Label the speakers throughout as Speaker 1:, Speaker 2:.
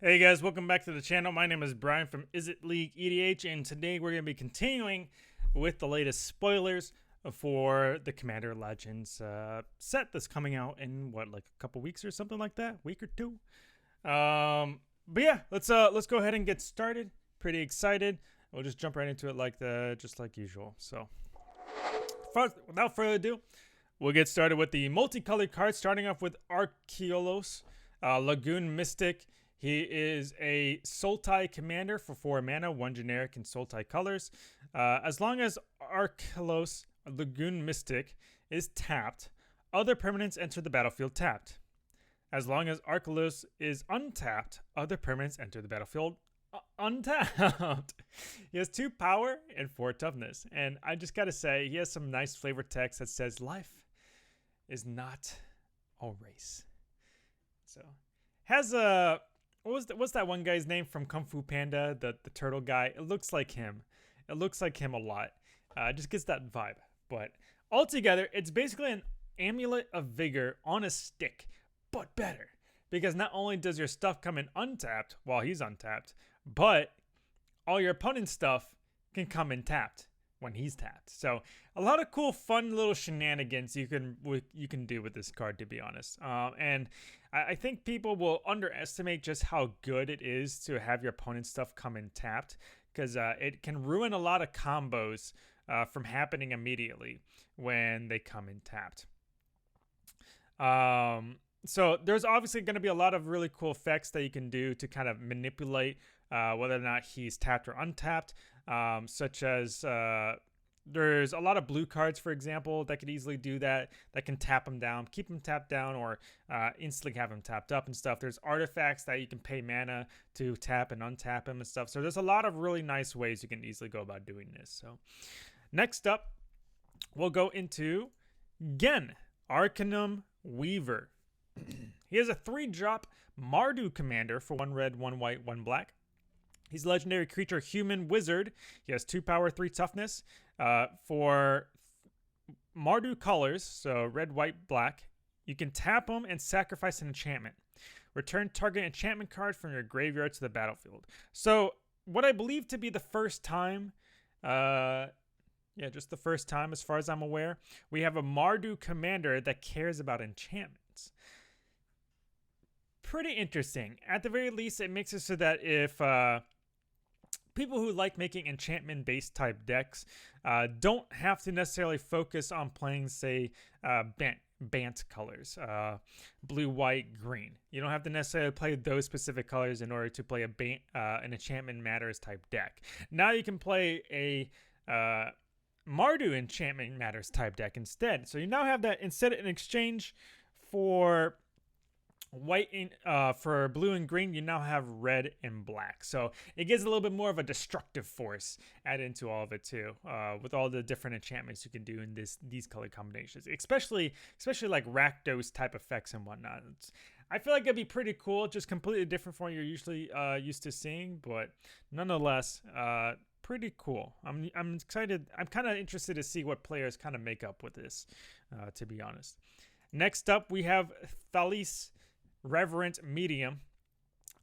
Speaker 1: Hey guys, welcome back to the channel. My name is Brian from Izzet League EDH, and today we're going to be continuing with the latest spoilers for the Commander Legends set that's coming out in like a couple weeks or something like that, week or two. But yeah, let's go ahead and get started. Pretty excited. We'll just jump right into it just like usual. So, without further ado, we'll get started with the multicolored cards. Starting off with Arcelos, Lagoon Mystic. He is a Sultai commander for 4 mana, 1 generic in Sultai colors. As long as Arcelos, Lagoon Mystic, is tapped, other permanents enter the battlefield tapped. As long as Arcelos is untapped, other permanents enter the battlefield untapped. He has 2 power and 4 toughness. And I just gotta say, he has some nice flavor text that says, life is not all race. So, has a... What's that one guy's name from Kung Fu Panda? The turtle guy. It looks like him. It looks like him a lot. It just gets that vibe. But altogether, it's basically an amulet of vigor on a stick, but better. Because not only does your stuff come in untapped while he's untapped, but all your opponent's stuff can come in tapped when he's tapped. So a lot of cool, fun little shenanigans you can do with this card, to be honest. And I think people will underestimate just how good it is to have your opponent's stuff come in tapped, because it can ruin a lot of combos from happening immediately when they come in tapped. So there's obviously going to be a lot of really cool effects that you can do to kind of manipulate whether or not he's tapped or untapped, such as there's a lot of blue cards, for example, that could easily do that can tap him down, keep him tapped down, or instantly have him tapped up and stuff. There's artifacts that you can pay mana to tap and untap him and stuff. So there's a lot of really nice ways you can easily go about doing this. So next up, we'll go into Gen, Arcanum Weaver. He has a 3-drop Mardu commander for 1 red, 1 white, 1 black. He's a legendary creature, human wizard. He has 2 power, 3 toughness. For Mardu colors, so red, white, black, you can tap him and sacrifice an enchantment. Return target enchantment card from your graveyard to the battlefield. So what I believe to be the first time, just the first time as far as I'm aware, we have a Mardu commander that cares about enchantments. Pretty interesting. At the very least, it makes it so that if people who like making enchantment-based type decks don't have to necessarily focus on playing, say, Bant colors, blue, white, green. You don't have to necessarily play those specific colors in order to play an Enchantment Matters type deck. Now you can play a Mardu Enchantment Matters type deck instead. So you now have that instead in exchange for for blue and green, you now have red and black. So it gives a little bit more of a destructive force added into all of it too, with all the different enchantments you can do in these color combinations, especially like Rakdos type effects and whatnot. I feel like it'd be pretty cool, just completely different from what you're usually used to seeing, but nonetheless, pretty cool. I'm excited. I'm kind of interested to see what players kind of make up with this, to be honest. Next up, we have Thralls, Reverent Medium.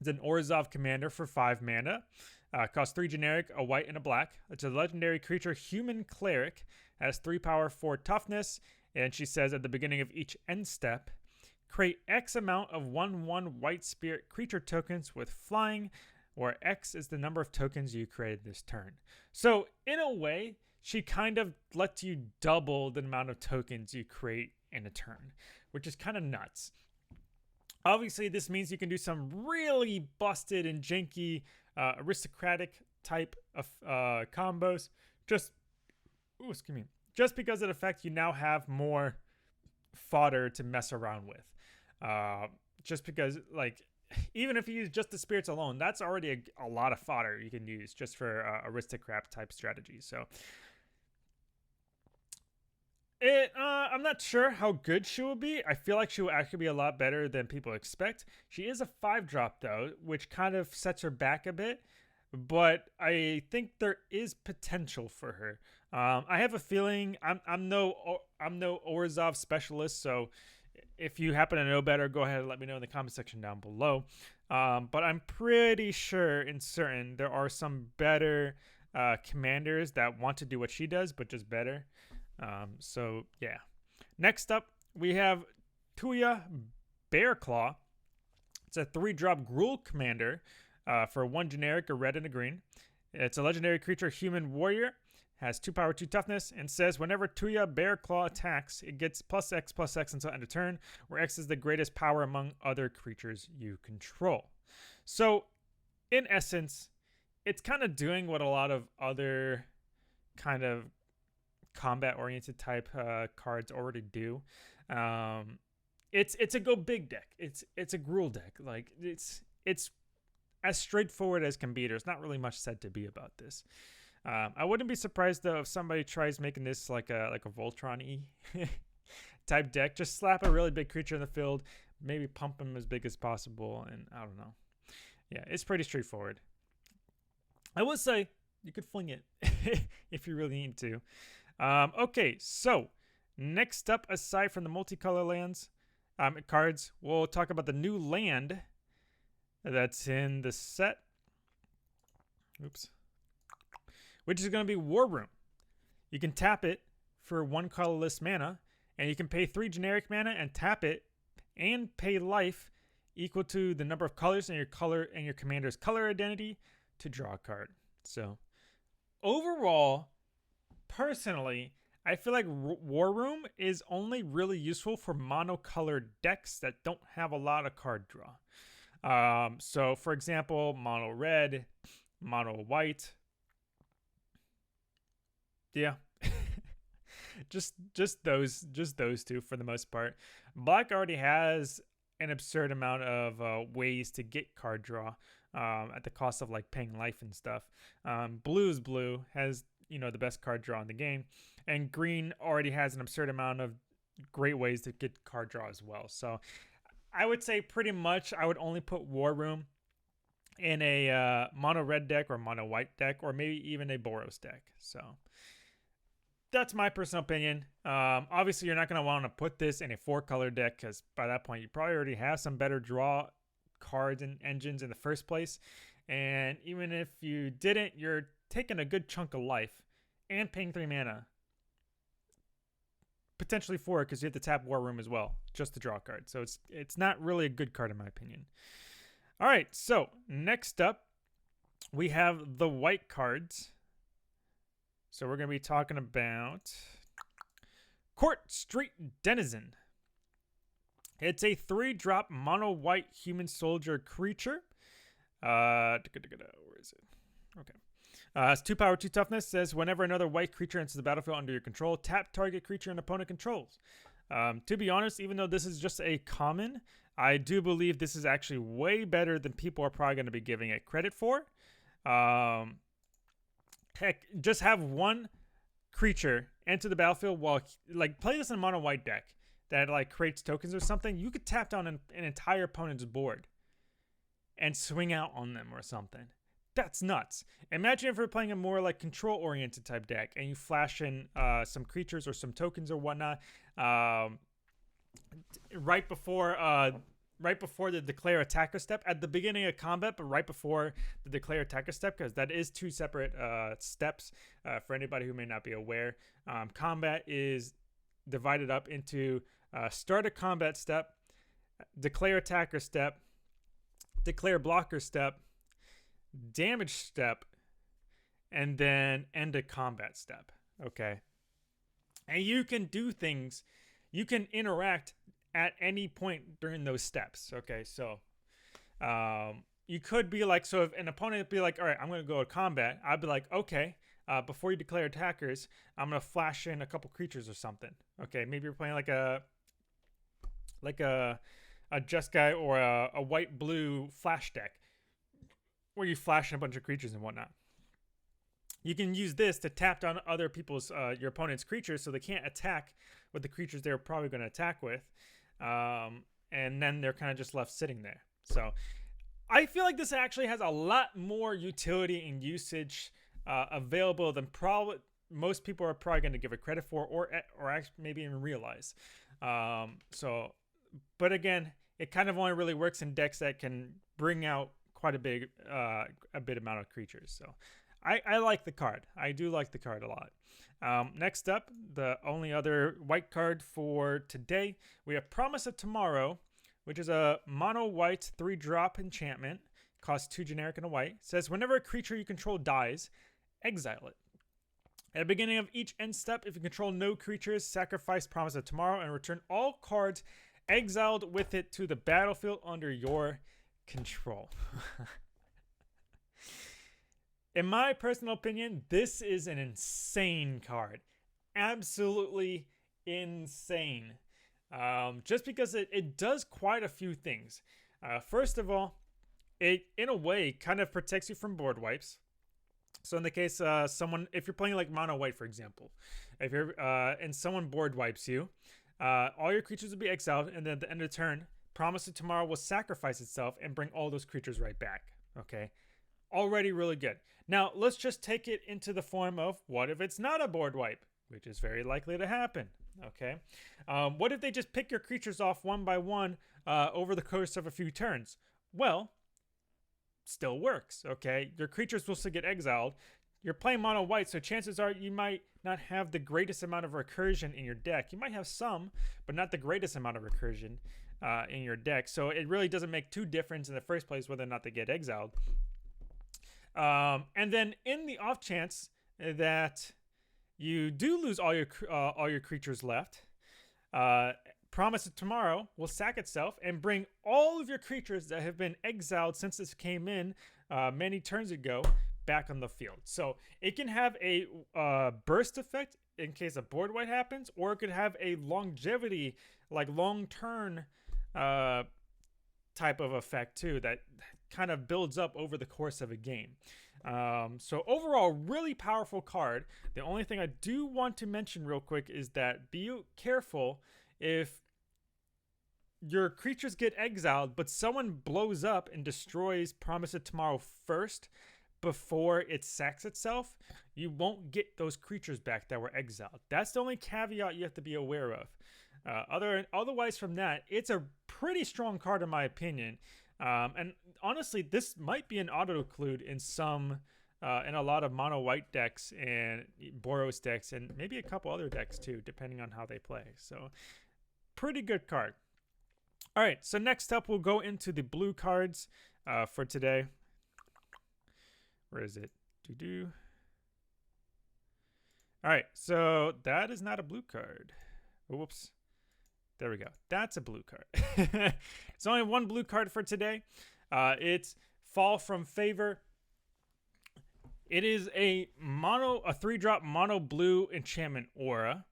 Speaker 1: It's an Orzhov commander for 5 mana. Costs 3 generic, a white, and a black. It's a legendary creature, human cleric. Has 3 power, 4 toughness. And she says at the beginning of each end step, create X amount of 1/1 white spirit creature tokens with flying, where X is the number of tokens you created this turn. So in a way, she kind of lets you double the amount of tokens you create in a turn, which is kind of nuts. Obviously, this means you can do some really busted and janky aristocratic type of combos. Just because of the fact you now have more fodder to mess around with. Just because, like, even if you use just the spirits alone, that's already a lot of fodder you can use just for aristocrat type strategies. So I'm not sure how good she will be. I feel like she will actually be a lot better than people expect. She is a 5-drop though, which kind of sets her back a bit, but I think there is potential for her. I have a feeling I'm no Orzhov specialist, so If you happen to know better, go ahead and let me know in the comment section down below. But I'm pretty sure and certain there are some better commanders that want to do what she does, but just better. So yeah. Next up, we have Tuia Bearclaw. It's a 3-drop Gruul commander for 1 generic, a red and a green. It's a legendary creature, human warrior. Has 2 power, 2 toughness, and says whenever Tuia Bearclaw attacks, it gets +X until end of turn, where X is the greatest power among other creatures you control. So, in essence, it's kind of doing what a lot of other kind of combat-oriented type cards already do. It's a go big deck. It's a Gruul deck. Like it's as straightforward as can be. There's not really much said to be about this. I wouldn't be surprised though if somebody tries making this like a Voltron-y type deck. Just slap a really big creature in the field, maybe pump them as big as possible, and I don't know. Yeah, it's pretty straightforward. I would say you could fling it if you really need to. Okay, so next up, aside from the multicolor lands cards, we'll talk about the new land that's in the set. Oops. Which is going to be Warroom. You can tap it for 1 colorless mana, and you can pay 3 generic mana and tap it and pay life equal to the number of colors in your commander's color identity to draw a card. So overall, personally, I feel like Warroom is only really useful for monocolored decks that don't have a lot of card draw. So for example, mono red, mono white. Yeah. just those two for the most part. Black already has an absurd amount of ways to get card draw at the cost of like paying life and stuff. Blue has, you know, the best card draw in the game, and green already has an absurd amount of great ways to get card draw as well. So I would say pretty much I would only put Warroom in a mono red deck or mono white deck, or maybe even a Boros deck. So that's my personal opinion. Obviously, you're not going to want to put this in a 4-color deck, because by that point, you probably already have some better draw cards and engines in the first place. And even if you didn't, you're taking a good chunk of life and paying 3 mana. Potentially 4, because you have to tap Warroom as well, just to draw a card. So it's not really a good card in my opinion. All right, so next up, we have the white cards. So we're going to be talking about Court Street Denizen. It's a 3-drop mono white human soldier creature. Where is it? Okay. It's 2 power, 2 toughness. Says whenever another white creature enters the battlefield under your control, tap target creature an opponent controls. To be honest, even though this is just a common, I do believe this is actually way better than people are probably going to be giving it credit for. Heck, just have 1 creature enter the battlefield while, like, play this in a mono white deck that like creates tokens or something. You could tap down an entire opponent's board and swing out on them or something. That's nuts. Imagine if we're playing a more like control oriented type deck and you flash in some creatures or some tokens or whatnot right before the declare attacker step at the beginning of combat, but right before the declare attacker step, because that is 2 separate steps for anybody who may not be aware. Combat is divided up into start a combat step, declare attacker step, declare blocker step, damage step, and then end a combat step. Okay. And you can do things, you can interact at any point during those steps. Okay, so you could be like, so if an opponent would be like, all right, I'm going to go to combat, I'd be like, okay, before you declare attackers, I'm going to flash in a couple creatures or something. Okay, maybe you're playing like a Jeskai or a white-blue flash deck where you flash in a bunch of creatures and whatnot. You can use this to tap down other people's, your opponent's creatures, so they can't attack with the creatures they're probably going to attack with. And then they're kind of just left sitting there. So I feel like this actually has a lot more utility and usage available than probably most people are probably going to give it credit for, or actually maybe even realize. So but again, it kind of only really works in decks that can bring out quite a big amount of creatures. So I like the card. I do like the card a lot. Next up, the only other white card for today, we have Promise of Tomorrow, which is a mono white 3-drop enchantment. Costs 2 generic and a white. It says whenever a creature you control dies, exile it. At the beginning of each end step, if you control no creatures, sacrifice Promise of Tomorrow and return all cards exiled with it to the battlefield under your control. In my personal opinion, this is an insane card. Absolutely insane. Just because it does quite a few things. First of all, it, in a way, kind of protects you from board wipes. So in the case if you're playing like mono white, for example, if you're and someone board wipes you, all your creatures will be exiled, and then at the end of the turn, Promise of Tomorrow will sacrifice itself and bring all those creatures right back. Okay, already really good. Now let's just take it into the form of what if it's not a board wipe, which is very likely to happen. Okay, what if they just pick your creatures off one by one over the course of a few turns? Well, still works. Okay, your creatures will still get exiled. You're playing mono white, so chances are you might not have the greatest amount of recursion in your deck. You might have some, but not the greatest amount of recursion in your deck. So it really doesn't make too difference in the first place whether or not they get exiled. And then in the off chance that you do lose all your creatures left, Promise of Tomorrow will sack itself and bring all of your creatures that have been exiled since this came in many turns ago back on the field. So it can have a burst effect in case a board wipe happens, or it could have a longevity, like long turn type of effect too, that kind of builds up over the course of a game. So overall, really powerful card. The only thing I do want to mention real quick is that be careful if your creatures get exiled, but someone blows up and destroys Promise of Tomorrow first before it sacks itself, you won't get those creatures back that were exiled. That's the only caveat you have to be aware of. Otherwise from that, it's a pretty strong card in my opinion. And honestly, this might be an auto-include in in a lot of mono white decks and Boros decks, and maybe a couple other decks too, depending on how they play. So pretty good card. All right, so next up, we'll go into the blue cards for today. Where is it? All right, so that is not a blue card. Whoops. There we go. That's a blue card. It's only one blue card for today. It's Fall from Favor. It is a 3-drop mono blue enchantment aura.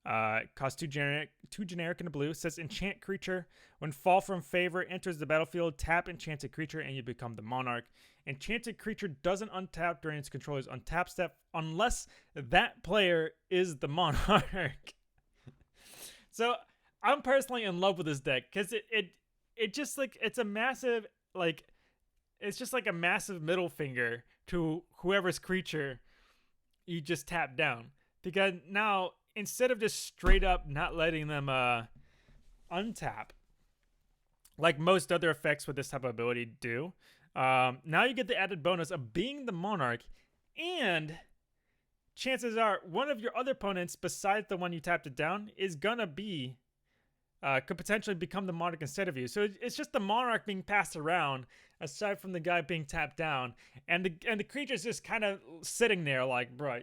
Speaker 1: It costs 2 generic and a blue. It says enchant creature. When Fall from Favor enters the battlefield, tap enchanted creature and you become the monarch. Enchanted creature doesn't untap during its controller's untap step unless that player is the monarch. So I'm personally in love with this deck because it just like it's a massive it's just like a massive middle finger to whoever's creature you just tap down, because now instead of just straight up not letting them untap like most other effects with this type of ability do, now you get the added bonus of being the monarch, and chances are one of your other opponents besides the one you tapped it down is gonna be could potentially become the monarch instead of you. So it's just the monarch being passed around aside from the guy being tapped down, and the creature's just kind of sitting there like, bro,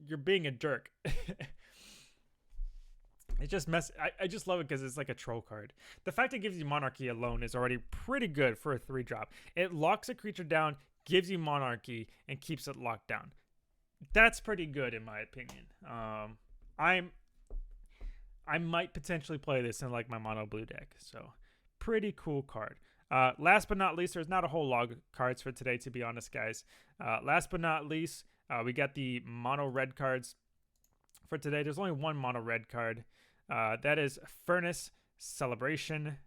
Speaker 1: you're being a jerk. It just I just love it because it's like a troll card. The fact it gives you monarchy alone is already pretty good for a 3-drop. It locks a creature down, gives you monarchy, and keeps it locked down. That's pretty good in my opinion. I might potentially play this in like my mono blue deck. So pretty cool card. Last but not least, there's not a whole lot of cards for today, to be honest, guys. Last but not least, we got the mono red cards for today. There's only one mono red card. That is Furnace Celebration.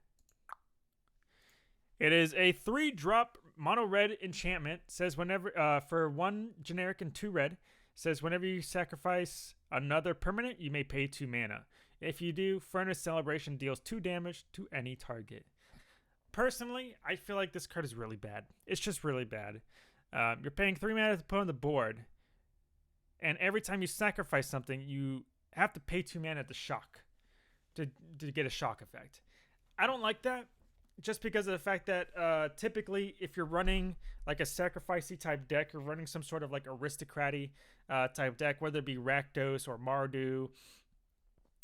Speaker 1: It is a 3-drop mono red enchantment. Says whenever for 1 generic and 2 red. Says whenever you sacrifice another permanent, you may pay 2 mana. If you do, Furnace Celebration deals 2 damage to any target. Personally, I feel like this card is really bad. It's just really bad. You're paying 3 mana to put on the board, and every time you sacrifice something, you have to pay 2 mana to shock to get a shock effect. I don't like that, just because of the fact that typically if you're running like a sacrificey type deck, or running some sort of like aristocraty type deck, whether it be Rakdos or Mardu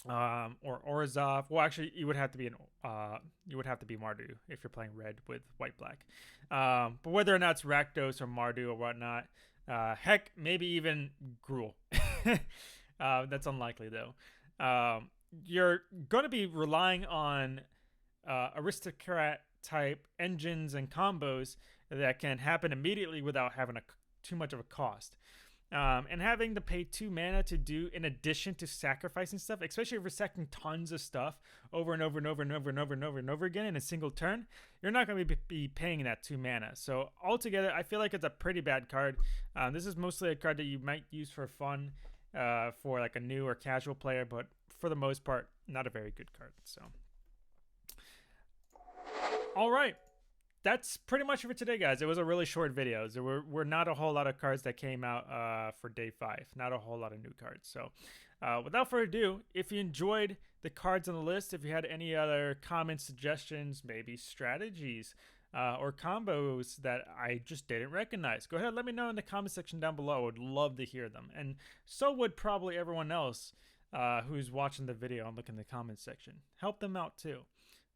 Speaker 1: or Orzhov. Well, actually, you would have to be Mardu if you're playing red with white black. But whether or not it's Rakdos or Mardu or whatnot, heck, maybe even Gruul. That's unlikely though. You're going to be relying on aristocrat type engines and combos that can happen immediately without having too much of a cost. And having to pay 2 mana to do, in addition to sacrificing stuff, especially if you're sacking tons of stuff over and over and over and over and over and over and over again in a single turn, you're not going to be paying that 2 mana. So altogether, I feel like it's a pretty bad card. This is mostly a card that you might use for fun, for like a new or casual player, but for the most part, not a very good card. So, all right. That's pretty much it for today, guys. It was a really short video. There were not a whole lot of cards that came out for day 5. Not a whole lot of new cards. So without further ado, if you enjoyed the cards on the list, if you had any other comments, suggestions, maybe strategies, or combos that I just didn't recognize, go ahead, let me know in the comment section down below. I would love to hear them. And so would probably everyone else who's watching the video and looking in the comment section. Help them out too.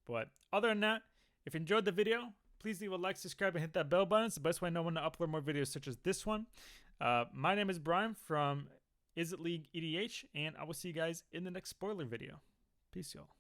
Speaker 1: But other than that, if you enjoyed the video, please leave a like, subscribe, and hit that bell button. It's the best way I know when to upload more videos such as this one. My name is Brian from Izzet League EDH, and I will see you guys in the next spoiler video. Peace, y'all.